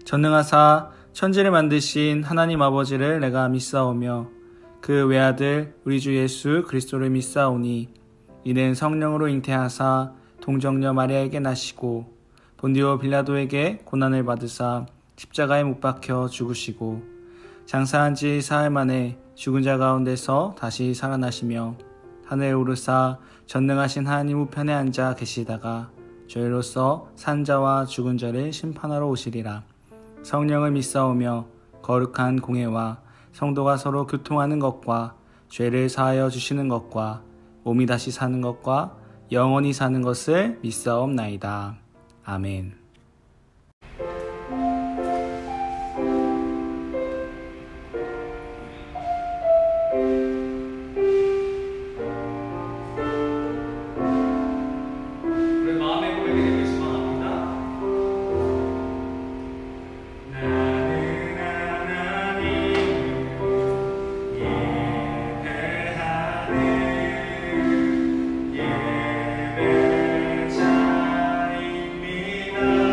전능하사 천지를 만드신 하나님 아버지를 내가 믿사오며 그 외아들 우리 주 예수 그리스도를 믿사오니 이는 성령으로 잉태하사 동정녀 마리아에게 나시고 본디오 빌라도에게 고난을 받으사 십자가에 못 박혀 죽으시고 장사한 지 사흘 만에 죽은 자 가운데서 다시 살아나시며 하늘에 오르사 전능하신 하나님 우편에 앉아 계시다가 저희로서 산 자와 죽은 자를 심판하러 오시리라. 성령을 믿사오며 거룩한 공회와 성도가 서로 교통하는 것과 죄를 사하여 주시는 것과 몸이 다시 사는 것과 영원히 사는 것을 믿사옵나이다. 아멘. 우리 마음의 고백이 되길 소망합니다. 나는 하나님을 예배하는 예배자입니다.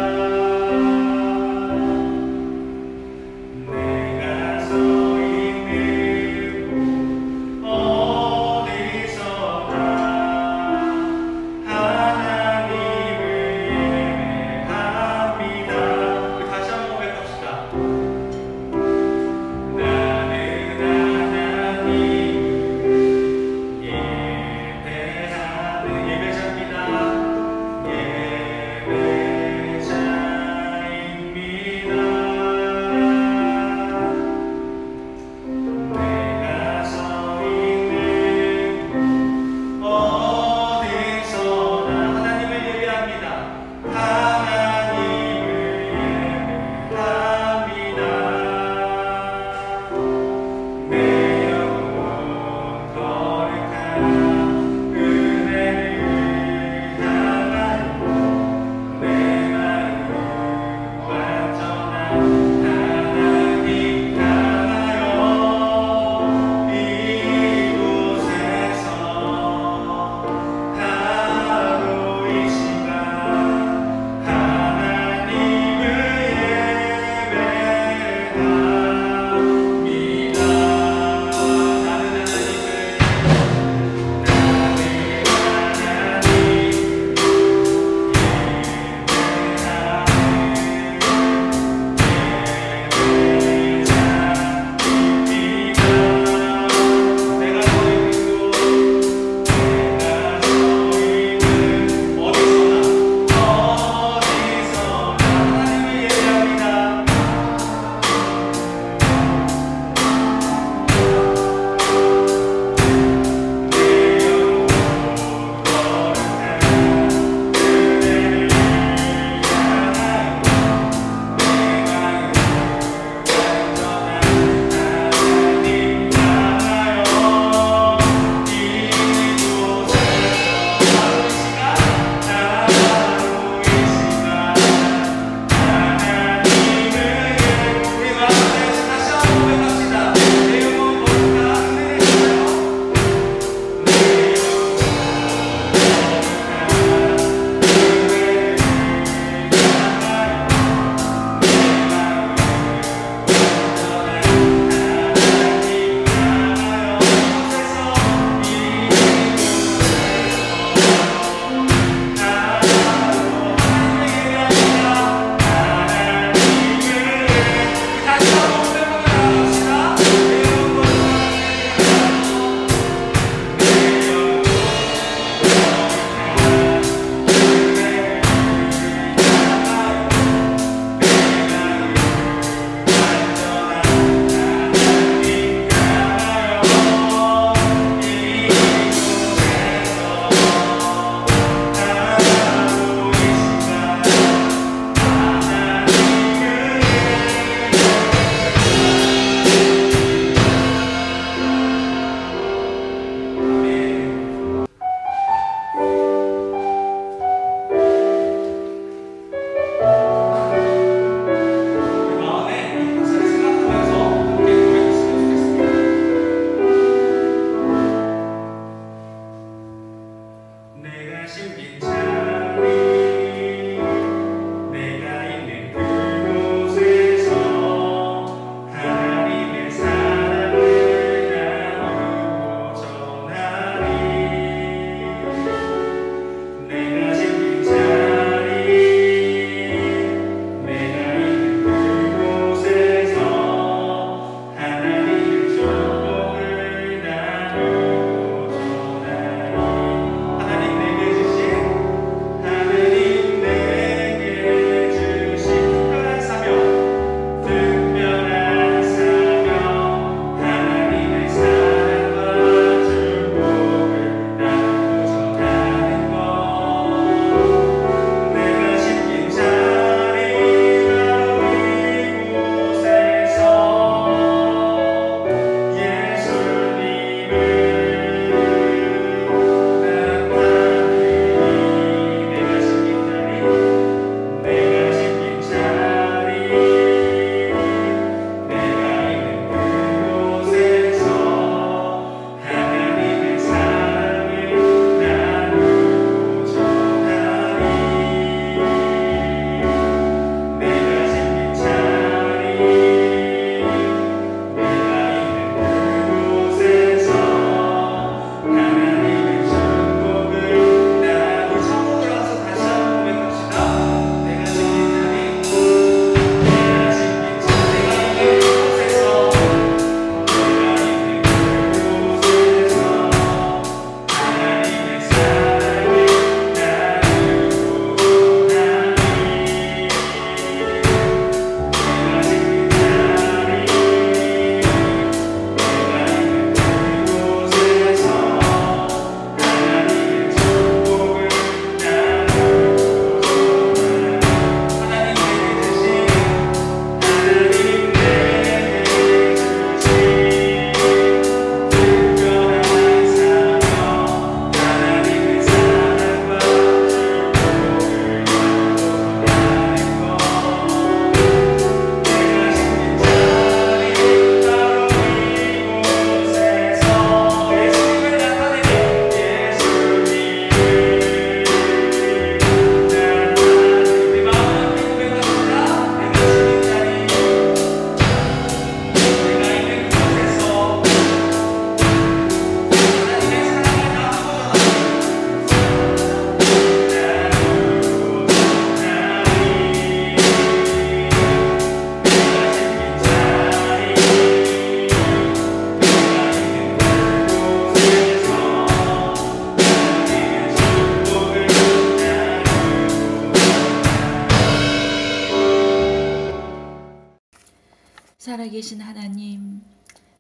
살아계신 하나님,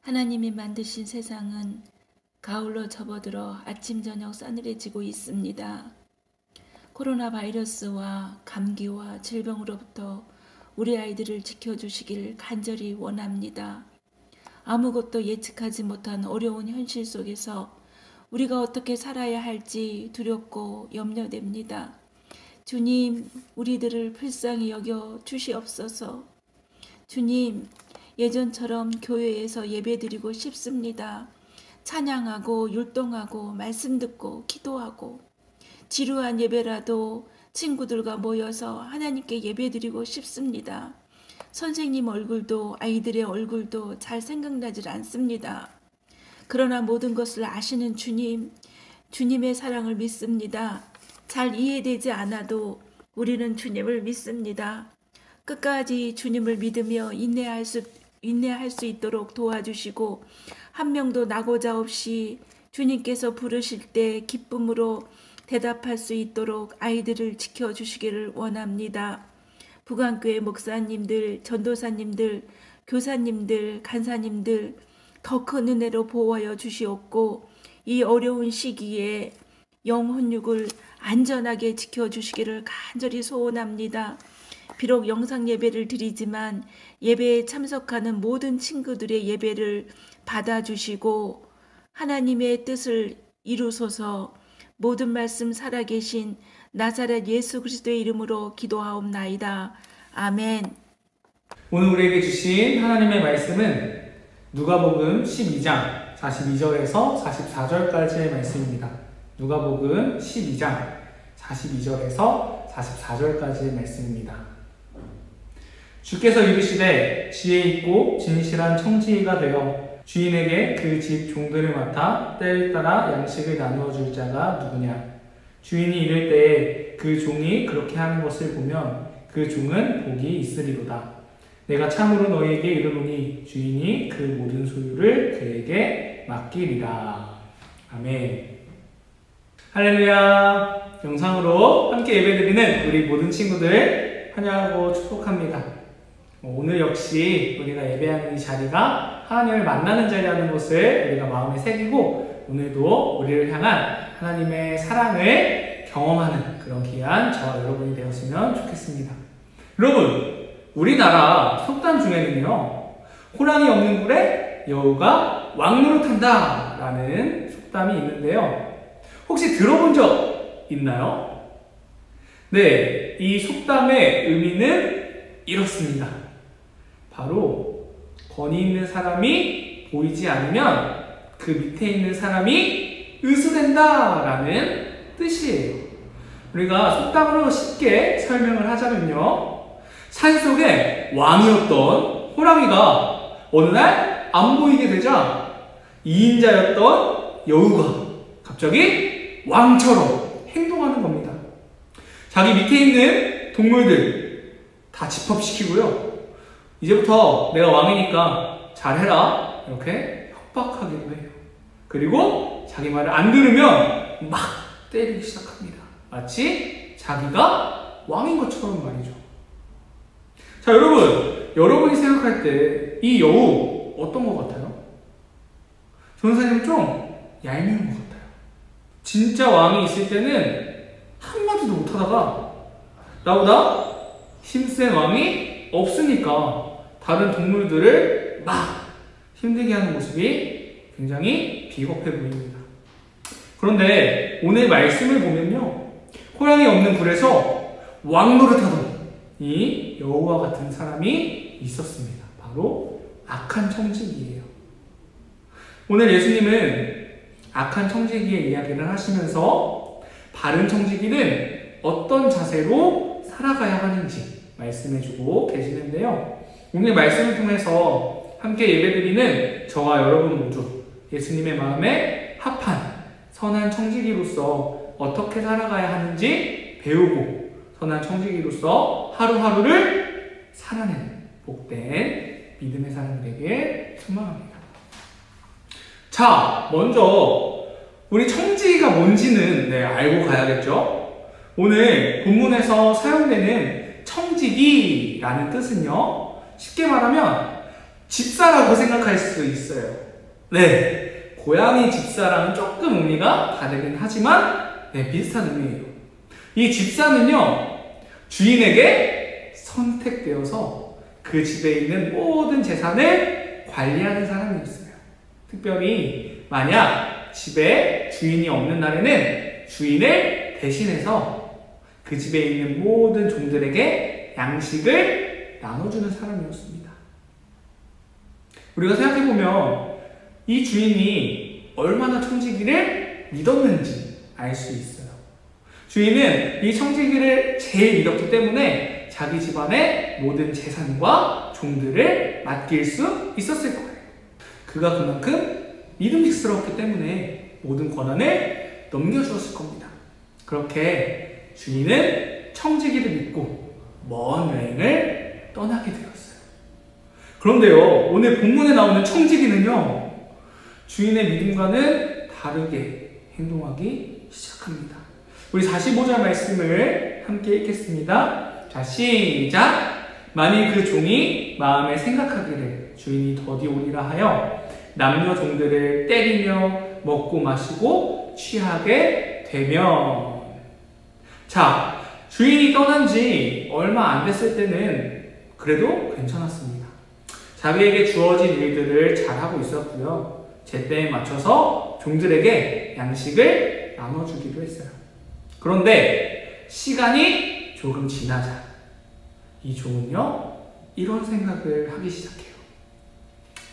하나님이 만드신 세상은 가을로 접어들어 아침 저녁 싸늘해지고 있습니다. 코로나 바이러스와 감기와 질병으로부터 우리 아이들을 지켜주시길 간절히 원합니다. 아무것도 예측하지 못한 어려운 현실 속에서 우리가 어떻게 살아야 할지 두렵고 염려됩니다. 주님, 우리들을 불쌍히 여겨 주시옵소서. 주님, 예전처럼 교회에서 예배드리고 싶습니다. 찬양하고 율동하고 말씀 듣고 기도하고 지루한 예배라도 친구들과 모여서 하나님께 예배드리고 싶습니다. 선생님 얼굴도 아이들의 얼굴도 잘 생각나질 않습니다. 그러나 모든 것을 아시는 주님, 주님의 사랑을 믿습니다. 잘 이해되지 않아도 우리는 주님을 믿습니다. 끝까지 주님을 믿으며 인내할 수 있도록 도와주시고 한 명도 나고자 없이 주님께서 부르실 때 기쁨으로 대답할 수 있도록 아이들을 지켜주시기를 원합니다. 부관교회 목사님들, 전도사님들, 교사님들, 간사님들 더 큰 은혜로 보호하여 주시옵고 이 어려운 시기에 영혼육을 안전하게 지켜주시기를 간절히 소원합니다. 비록 영상 예배를 드리지만 예배에 참석하는 모든 친구들의 예배를 받아주시고 하나님의 뜻을 이루소서. 모든 말씀 살아계신 나사렛 예수 그리스도의 이름으로 기도하옵나이다. 아멘. 오늘 우리에게 주신 하나님의 말씀은 누가복음 12장 42절에서 44절까지의 말씀입니다. 누가복음 12장 42절에서 44절까지의 말씀입니다. 주께서 이르시되 지혜 있고 진실한 청지기가 되어 주인에게 그 집 종들을 맡아 때를 따라 양식을 나누어 줄 자가 누구냐? 주인이 이를 때에 그 종이 그렇게 하는 것을 보면 그 종은 복이 있으리로다. 내가 참으로 너희에게 이르노니 주인이 그 모든 소유를 그에게 맡기리라. 아멘. 할렐루야. 영상으로 함께 예배드리는 우리 모든 친구들 환영하고 축복합니다. 오늘 역시 우리가 예배하는 이 자리가 하나님을 만나는 자리라는 것을 우리가 마음에 새기고 오늘도 우리를 향한 하나님의 사랑을 경험하는 그런 귀한 저와 여러분이 되었으면 좋겠습니다. 여러분, 우리나라 속담 중에는요, 호랑이 없는 굴에 여우가 왕노릇한다 라는 속담이 있는데요. 혹시 들어본 적 있나요? 네, 이 속담의 의미는 이렇습니다. 바로 권위 있는 사람이 보이지 않으면 그 밑에 있는 사람이 의수된다 라는 뜻이에요. 우리가 속담으로 쉽게 설명을 하자면요, 산속에 왕이었던 호랑이가 어느 날 안 보이게 되자 2인자였던 여우가 갑자기 왕처럼 행동하는 겁니다. 자기 밑에 있는 동물들 다 집합시키고요, 이제부터 내가 왕이니까 잘해라 이렇게 협박하기도 해요. 그리고 자기 말을 안 들으면 막 때리기 시작합니다. 마치 자기가 왕인 것처럼 말이죠. 자, 여러분이 생각할 때 이 여우 어떤 것 같아요? 전사님 좀 얄미운 것 같아요. 진짜 왕이 있을 때는 한마디도 못하다가 나보다 힘센 왕이 없으니까 다른 동물들을 막 힘들게 하는 모습이 굉장히 비겁해 보입니다. 그런데 오늘 말씀을 보면요, 호랑이 없는 굴에서 왕노릇하던 이 여우와 같은 사람이 있었습니다. 바로 악한 청지기예요. 오늘 예수님은 악한 청지기의 이야기를 하시면서 바른 청지기는 어떤 자세로 살아가야 하는지 말씀해주고 계시는데요. 오늘 말씀을 통해서 함께 예배드리는 저와 여러분 모두 예수님의 마음에 합한 선한 청지기로서 어떻게 살아가야 하는지 배우고 선한 청지기로서 하루하루를 살아내는 복된 믿음의 사람 되길 소망합니다. 자, 먼저 우리 청지기가 뭔지는 알고 가야겠죠? 오늘 본문에서 사용되는 청지기라는 뜻은요, 쉽게 말하면 집사라고 생각할 수 있어요. 네, 고양이 집사랑은 조금 의미가 다르긴 하지만 비슷한 의미예요. 이 집사는요, 주인에게 선택되어서 그 집에 있는 모든 재산을 관리하는 사람이었어요. 특별히 만약 집에 주인이 없는 날에는 주인을 대신해서 그 집에 있는 모든 종들에게 양식을 나눠주는 사람이었습니다. 우리가 생각해보면 이 주인이 얼마나 청지기를 믿었는지 알 수 있어요. 주인은 이 청지기를 제일 믿었기 때문에 자기 집안의 모든 재산과 종들을 맡길 수 있었을 거예요. 그가 그만큼 믿음직스러웠기 때문에 모든 권한을 넘겨주었을 겁니다. 그렇게 주인은 청지기를 믿고 먼 여행을 떠나게 되었어요. 그런데요, 오늘 본문에 나오는 청지기는요, 주인의 믿음과는 다르게 행동하기 시작합니다. 우리 45절 말씀을 함께 읽겠습니다. 자, 시작! 만일 그 종이 마음에 생각하기를 주인이 더디 오리라 하여 남녀 종들을 때리며 먹고 마시고 취하게 되면. 자, 주인이 떠난 지 얼마 안 됐을 때는 그래도 괜찮았습니다. 자기에게 주어진 일들을 잘하고 있었고요. 제때에 맞춰서 종들에게 양식을 나눠주기도 했어요. 그런데 시간이 조금 지나자 이 종은요, 이런 생각을 하기 시작해요.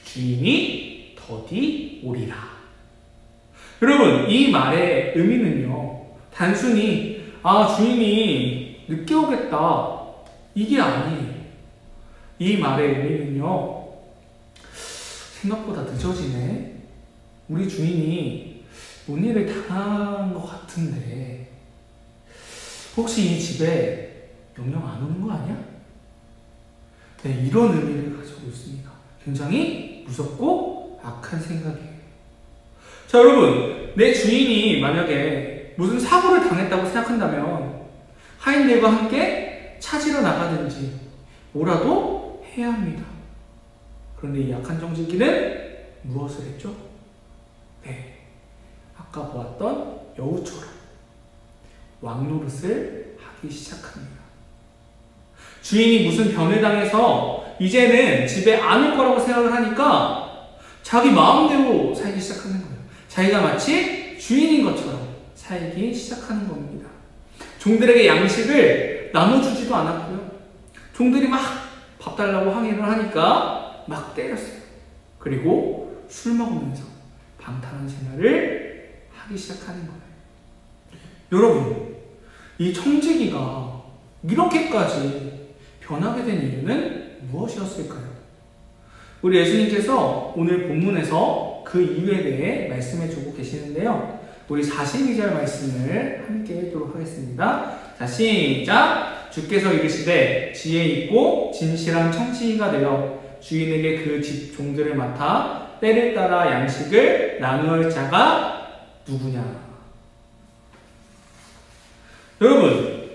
주인이 더디 오리라. 여러분, 이 말의 의미는요, 단순히 주인이 늦게 오겠다 이게 아니에요. 이 말의 의미는요, 생각보다 늦어지네, 우리 주인이 뭔 일을 당한 것 같은데 혹시 이 집에 영영 안 오는 거 아니야? 네, 이런 의미를 가지고 있습니다. 굉장히 무섭고 악한 생각이에요. 자, 여러분, 내 주인이 만약에 무슨 사고를 당했다고 생각한다면 하인들과 함께 찾으러 나가든지 뭐라도 해야 합니다. 그런데 이 악한 청지기는 무엇을 했죠? 네, 아까 보았던 여우처럼 왕노릇을 하기 시작합니다. 주인이 무슨 변을 당해서 이제는 집에 안 올 거라고 생각을 하니까 자기 마음대로 살기 시작하는 거예요. 자기가 마치 주인인 것처럼 살기 시작하는 겁니다. 종들에게 양식을 나눠주지도 않았고요. 종들이 막 밥 달라고 항의를 하니까 막 때렸어요. 그리고 술 먹으면서 방탕한 생활을 하기 시작하는 거예요. 여러분, 이 청지기가 이렇게까지 변하게 된 이유는 무엇이었을까요? 우리 예수님께서 오늘 본문에서 그 이유에 대해 말씀해 주고 계시는데요. 우리 42절 말씀을 함께 읽도록 하겠습니다. 자, 시작! 주께서 이르시되 지혜 있고 진실한 청지기가 되어 주인에게 그 집 종들을 맡아 때를 따라 양식을 나누을 자가 누구냐? 여러분,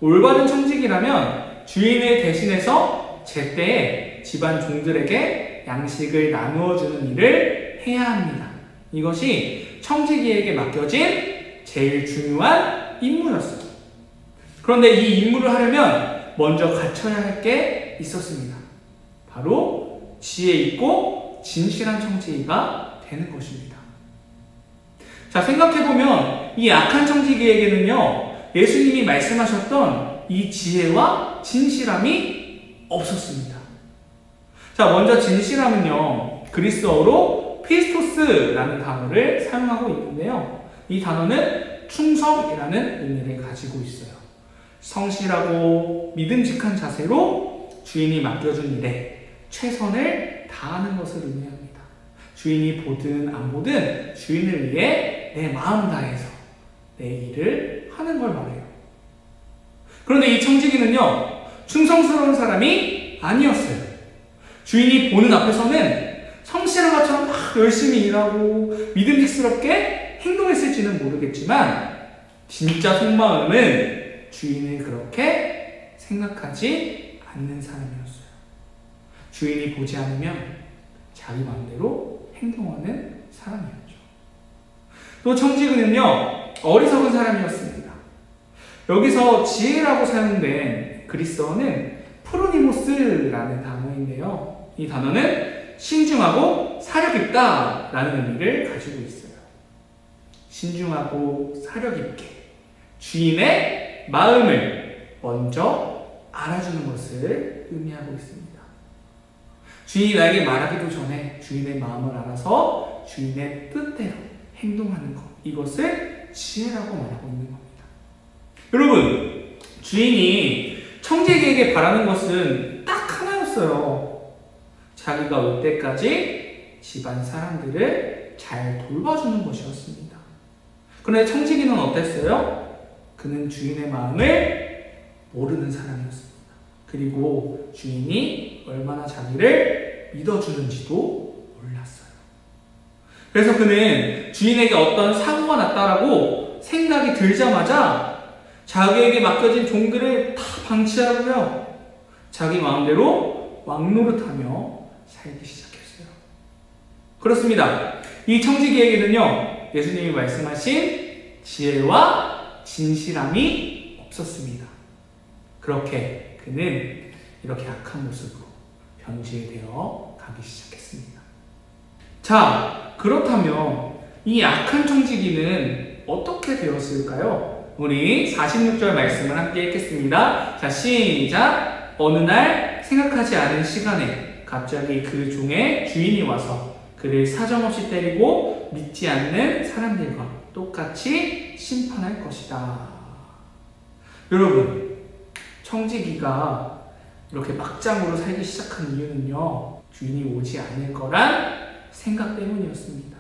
올바른 청지기라면 주인을 대신해서 제때에 집안 종들에게 양식을 나누어주는 일을 해야 합니다. 이것이 청지기에게 맡겨진 제일 중요한 임무였어요. 그런데 이 임무를 하려면 먼저 갖춰야 할 게 있었습니다. 바로 지혜 있고 진실한 청지기가 되는 것입니다. 자, 생각해보면 이 악한 청지기에게는요, 예수님이 말씀하셨던 이 지혜와 진실함이 없었습니다. 자, 먼저 진실함은요, 그리스어로 피스토스라는 단어를 사용하고 있는데요. 이 단어는 충성이라는 의미를 가지고 있어요. 성실하고 믿음직한 자세로 주인이 맡겨준 일에 최선을 다하는 것을 의미합니다. 주인이 보든 안 보든 주인을 위해 내 마음 다해서 내 일을 하는 걸 말해요. 그런데 이 청지기는요, 충성스러운 사람이 아니었어요. 주인이 보는 앞에서는 성실한 것처럼 막 열심히 일하고 믿음직스럽게 행동했을지는 모르겠지만 진짜 속마음은 주인을 그렇게 생각하지 않는 사람이었어요. 주인이 보지 않으면 자기 마음대로 행동하는 사람이었죠. 또 청지기는요, 어리석은 사람이었습니다. 여기서 지혜라고 사용된 그리스어는 프로니모스라는 단어인데요. 이 단어는 신중하고 사려 깊다 라는 의미를 가지고 있어요. 신중하고 사려 깊게 주인의 마음을 먼저 알아주는 것을 의미하고 있습니다. 주인이 나에게 말하기도 전에 주인의 마음을 알아서 주인의 뜻대로 행동하는 것, 이것을 지혜라고 말하고 있는 겁니다. 여러분, 주인이 청지기에게 바라는 것은 딱 하나였어요. 자기가 올 때까지 집안 사람들을 잘 돌봐주는 것이었습니다. 그런데 청지기는 어땠어요? 그는 주인의 마음을 모르는 사람이었습니다. 그리고 주인이 얼마나 자기를 믿어주는지도 몰랐어요. 그래서 그는 주인에게 어떤 사고가 났다라고 생각이 들자마자 자기에게 맡겨진 종들을 다 방치하고요, 자기 마음대로 왕노릇하며 살기 시작했어요. 그렇습니다. 이 청지기에게는요, 예수님이 말씀하신 지혜와 진실함이 없었습니다. 그렇게 그는 이렇게 악한 모습으로 변질되어 가기 시작했습니다. 자, 그렇다면 이 악한 청지기는 어떻게 되었을까요? 우리 46절 말씀을 함께 읽겠습니다. 자, 시작! 어느 날 생각하지 않은 시간에 갑자기 그 종의 주인이 와서 그를 사정없이 때리고 믿지 않는 사람들과 똑같이 심판할 것이다. 여러분, 청지기가 이렇게 막장으로 살기 시작한 이유는요, 주인이 오지 않을 거란 생각 때문이었습니다.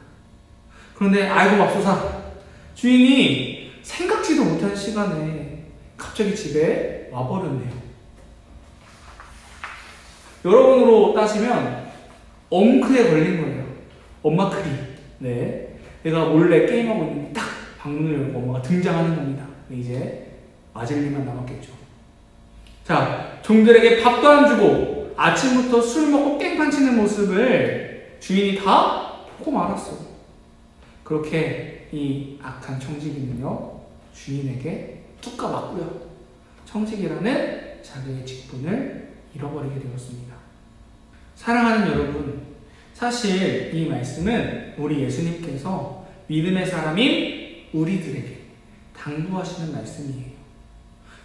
그런데 알고 맙소사, 주인이 생각지도 못한 시간에 갑자기 집에 와버렸네요. 여러분으로 따지면 엉크에 걸린 거예요. 엄마 크리. 네, 내가 몰래 게임하고 있는데 딱 방문을 열고 엄마가 등장하는 겁니다. 이제 맞을 일만 남았겠죠. 자, 종들에게 밥도 안 주고 아침부터 술 먹고 깽판 치는 모습을 주인이 다 보고 말았어요. 그렇게 이 악한 청지기는요, 주인에게 뚝 까맞고요, 청지기라는 자기의 직분을 잃어버리게 되었습니다. 사랑하는 여러분, 사실 이 말씀은 우리 예수님께서 믿음의 사람인 우리들에게 당부하시는 말씀이에요.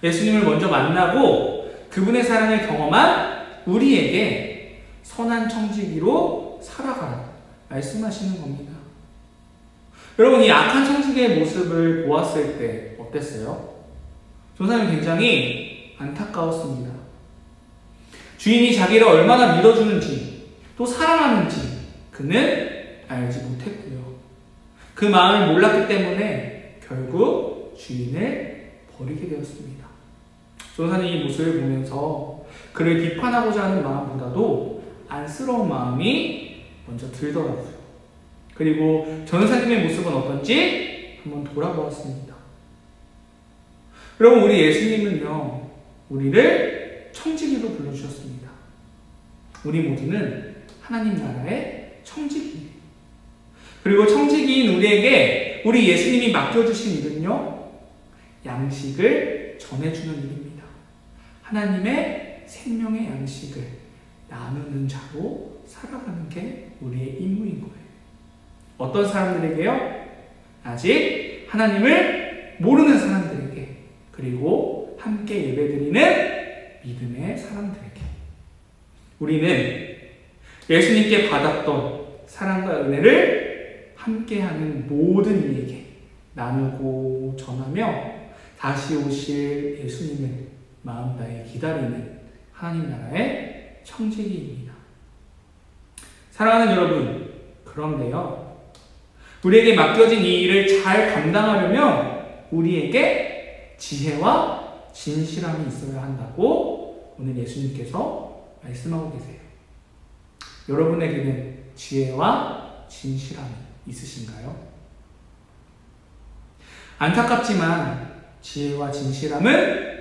예수님을 먼저 만나고 그분의 사랑을 경험한 우리에게 선한 청지기로 살아가라 말씀하시는 겁니다. 여러분, 이 악한 청지기의 모습을 보았을 때 어땠어요? 저는 굉장히 안타까웠습니다. 주인이 자기를 얼마나 믿어주는지 또 사랑하는지 그는 알지 못했고요. 그 마음을 몰랐기 때문에 결국 주인을 버리게 되었습니다. 조사는 이 모습을 보면서 그를 비판하고자 하는 마음보다도 안쓰러운 마음이 먼저 들더라고요. 그리고 전사님의 모습은 어떤지 한번 돌아보았습니다. 여러분, 우리 예수님은요, 우리를 청지기로 불러주셨습니다. 우리 모두는 하나님 나라의 청지기예요. 그리고 청지기인 우리에게 우리 예수님이 맡겨주신 일은요, 양식을 전해주는 일입니다. 하나님의 생명의 양식을 나누는 자로 살아가는 게 우리의 임무인 거예요. 어떤 사람들에게요? 아직 하나님을 모르는 사람들에게, 그리고 함께 예배드리는 믿음의 사람들에게. 우리는 예수님께 받았던 사랑과 은혜를 함께하는 모든 이에게 나누고 전하며 다시 오실 예수님을 마음 다해 기다리는 하나님 나라의 청지기입니다. 사랑하는 여러분, 그런데요, 우리에게 맡겨진 이 일을 잘 감당하려면 우리에게 지혜와 진실함이 있어야 한다고 오늘 예수님께서 말씀하고 계세요. 여러분에게는 지혜와 진실함이 있으신가요? 안타깝지만 지혜와 진실함은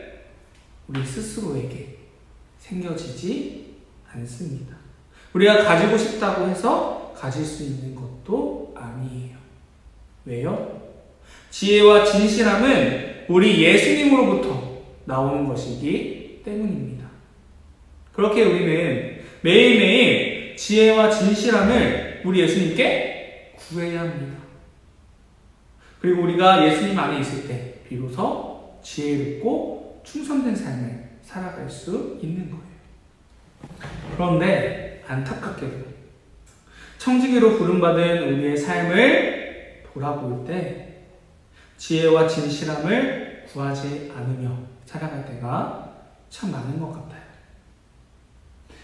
우리 스스로에게 생겨지지 않습니다. 우리가 가지고 싶다고 해서 가질 수 있는 것도 아니에요. 왜요? 지혜와 진실함은 우리 예수님으로부터 나오는 것이기 때문입니다. 그렇게 우리는 매일매일 지혜와 진실함을 우리 예수님께 구해야 합니다. 그리고 우리가 예수님 안에 있을 때 비로소 지혜롭고 충성된 삶을 살아갈 수 있는 거예요. 그런데 안타깝게도 청지기로 부름받은 우리의 삶을 돌아볼 때 지혜와 진실함을 구하지 않으며 살아갈 때가 참 많은 것 같아요.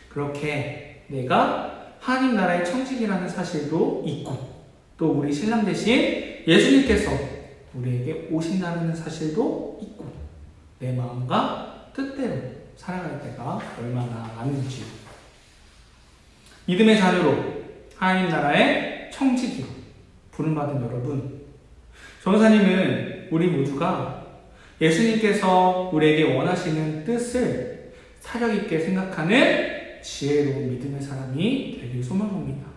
그렇게 내가 하나님 나라의 청지기라는 사실도 있고 또 우리 신랑 대신 예수님께서 우리에게 오신다는 사실도 있고 내 마음과 뜻대로 살아갈 때가 얼마나 많은지 믿음의 자녀로 하나님 나라의 청지기로 부름받은 여러분, 전도사님은 우리 모두가 예수님께서 우리에게 원하시는 뜻을 사력 있게 생각하는 지혜로운 믿음의 사람이 되길 소망합니다.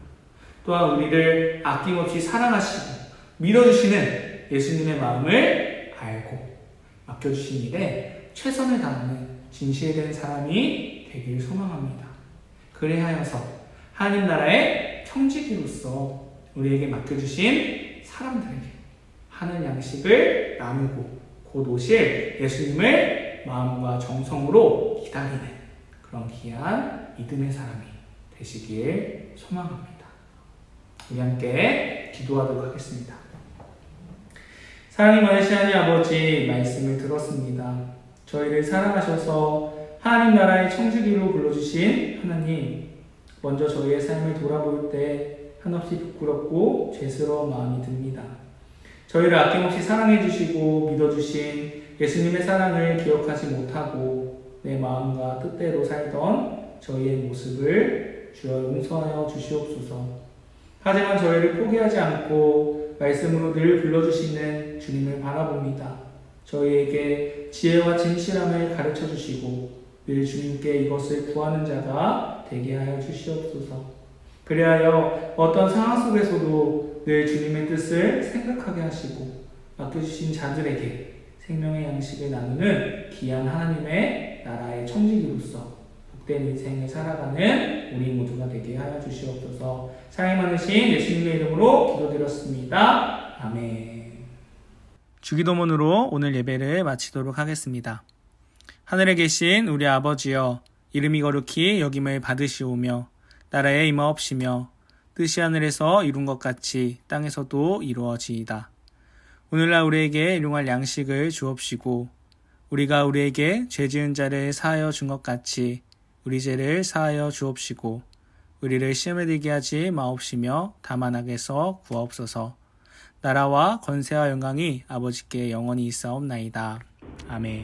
또한 우리를 아낌없이 사랑하시고 믿어주시는 예수님의 마음을 알고 맡겨주신 일에 최선을 다하는 진실된 사람이 되길 소망합니다. 그래하여서 하나님 나라의 청지기로서 우리에게 맡겨주신 사람들에게 하늘 양식을 나누고 곧 오실 예수님을 마음과 정성으로 기다리는 그런 귀한 믿음의 사람이 되시길 소망합니다. 우리 함께 기도하도록 하겠습니다. 사랑이 많으신 하나님 아버지, 말씀을 들었습니다. 저희를 사랑하셔서 하나님 나라의 청지기로 불러주신 하나님, 먼저 저희의 삶을 돌아볼 때 한없이 부끄럽고 죄스러운 마음이 듭니다. 저희를 아낌없이 사랑해 주시고 믿어주신 예수님의 사랑을 기억하지 못하고 내 마음과 뜻대로 살던 저희의 모습을 주여 용서하여 주시옵소서. 하지만 저희를 포기하지 않고 말씀으로 늘 불러주시는 주님을 바라봅니다. 저희에게 지혜와 진실함을 가르쳐 주시고 늘 주님께 이것을 구하는 자가 되게 하여 주시옵소서. 그리하여 어떤 상황 속에서도 늘 주님의 뜻을 생각하게 하시고 맡겨주신 자들에게 생명의 양식을 나누는 귀한 하나님의 나라의 청지기로서 복된 인생을 살아가는 우리 모두가 되게 하여 주시옵소서. 사랑이 많으신 예수님의 이름으로 기도드렸습니다. 아멘. 주기도문으로 오늘 예배를 마치도록 하겠습니다. 하늘에 계신 우리 아버지여, 이름이 거룩히 여김을 받으시오며 나라에 임하옵시며 뜻이 하늘에서 이룬 것 같이 땅에서도 이루어지이다. 오늘날 우리에게 일용할 양식을 주옵시고 우리가 우리에게 죄 지은 자를 사하여 준 것 같이 우리 죄를 사하여 주옵시고 우리를 시험에 들게 하지 마옵시며 다만 악에서 구하옵소서. 나라와 권세와 영광이 아버지께 영원히 있사옵나이다. 아멘.